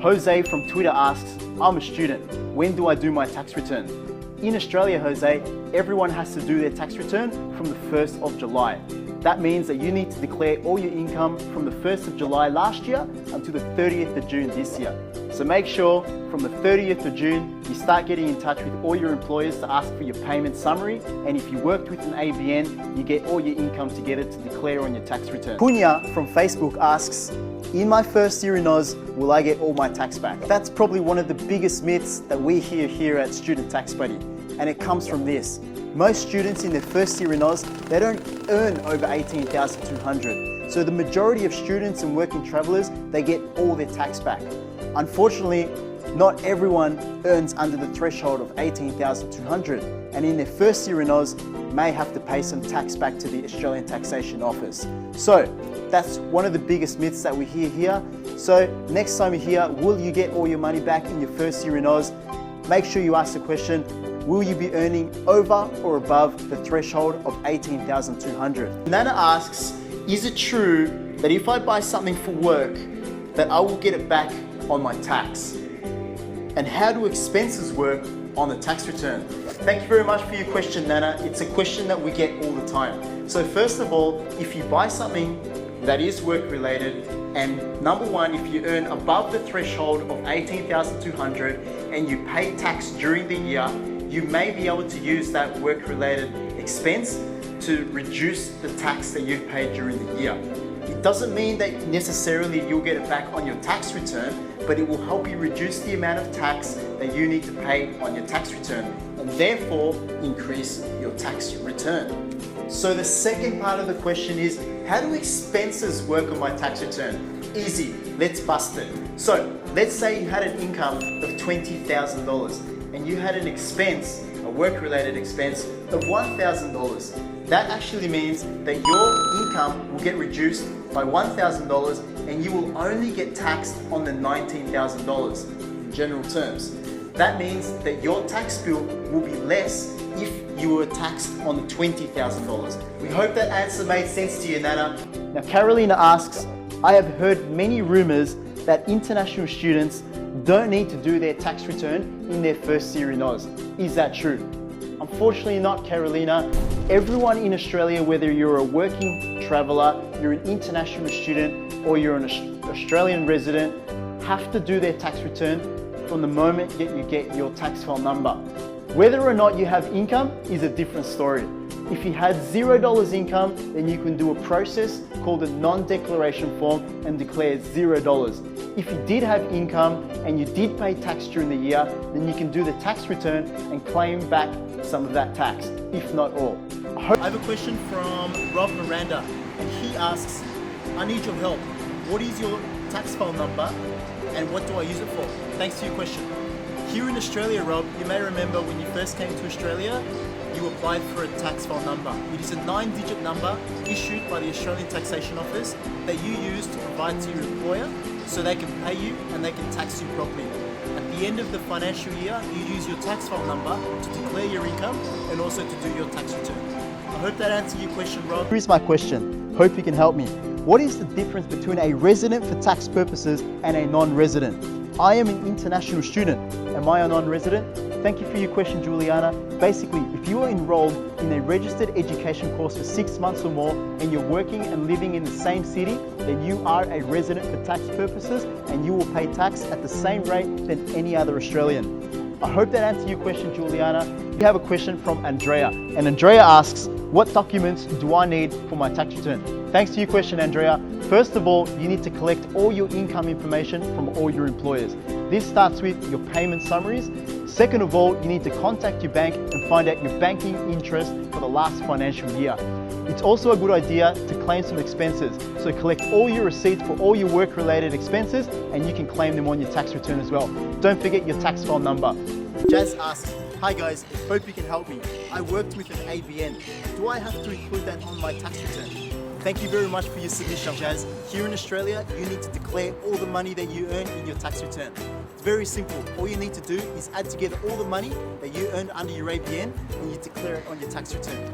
Jose from Twitter asks, I'm a student. When do I do my tax return? In Australia, Jose, everyone has to do their tax return from the 1st of July. That means that you need to declare all your income from the 1st of July last year until the 30th of June this year. So make sure from the 30th of June, you start getting in touch with all your employers to ask for your payment summary. And if you worked with an ABN, you get all your income together to declare on your tax return. Punya from Facebook asks, in my first year in Oz, will I get all my tax back? That's probably one of the biggest myths that we hear here at Student Tax Buddy. And it comes from this. Most students in their first year in Oz, they don't earn over 18,200. So the majority of students and working travelers, they get all their tax back. Unfortunately, not everyone earns under the threshold of 18,200, and in their first year in Oz, may have to pay some tax back to the Australian Taxation Office. So that's one of the biggest myths that we hear here. So next time you hear, will you get all your money back in your first year in Oz? Make sure you ask the question, will you be earning over or above the threshold of 18,200? Nana asks, is it true that if I buy something for work, that I will get it back on my tax? And how do expenses work on the tax return? Thank you very much for your question, Nana. It's a question that we get all the time. So first of all, if you buy something that is work related, and number one, if you earn above the threshold of 18,200 and you pay tax during the year, you may be able to use that work related expense to reduce the tax that you've paid during the year. It doesn't mean that necessarily you'll get it back on your tax return, but it will help you reduce the amount of tax that you need to pay on your tax return and therefore increase your tax return. So the second part of the question is, how do expenses work on my tax return? Easy, let's bust it. So let's say you had an income of $20,000 and you had an expense, a work-related expense of $1,000. That actually means that your income will get reduced by $1,000 and you will only get taxed on the $19,000 in general terms. That means that your tax bill will be less if you were taxed on the $20,000. We hope that answer made sense to you, Nana. Now, Carolina asks, I have heard many rumors that international students don't need to do their tax return in their first year in Oz. Is that true? Unfortunately not, Carolina. Everyone in Australia, whether you're a working traveller, you're an international student, or you're an Australian resident, have to do their tax return from the moment that you get your tax file number. Whether or not you have income is a different story. If you had $0 income, then you can do a process called a non-declaration form and declare $0. If you did have income and you did pay tax during the year, then you can do the tax return and claim back some of that tax, if not all. I have a question from Rob Miranda, and he asks, I need your help. What is your tax file number and what do I use it for? Thanks for your question. Here in Australia, Rob, you may remember when you first came to Australia, you applied for a tax file number. It is a 9-digit number issued by the Australian Taxation Office that you use to provide to your employer so they can pay you and they can tax you properly. At the end of the financial year, you use your tax file number to declare your income and also to do your tax return. I hope that answered your question, Rob. Here's my question. Hope you can help me. What is the difference between a resident for tax purposes and a non-resident? I am an international student. Am I a non-resident? Thank you for your question, Juliana. Basically, if you are enrolled in a registered education course for 6 months or more and you're working and living in the same city, then you are a resident for tax purposes and you will pay tax at the same rate than any other Australian. I hope that answered your question, Juliana. We have a question from Andrea, and Andrea asks, what documents do I need for my tax return? Thanks to your question, Andrea. First of all, you need to collect all your income information from all your employers. This starts with your payment summaries. Second of all, you need to contact your bank and find out your banking interest for the last financial year. It's also a good idea to claim some expenses. So collect all your receipts for all your work-related expenses and you can claim them on your tax return as well. Don't forget your tax file number. Jazz asks, hi guys, hope you can help me. I worked with an ABN. Do I have to include that on my tax return? Thank you very much for your submission, Jazz. Here in Australia, you need to declare all the money that you earn in your tax return. It's very simple. All you need to do is add together all the money that you earned under your ABN and you declare it on your tax return.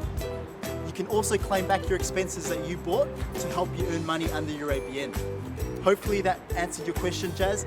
You can also claim back your expenses that you bought to help you earn money under your ABN. Hopefully that answered your question, Jazz.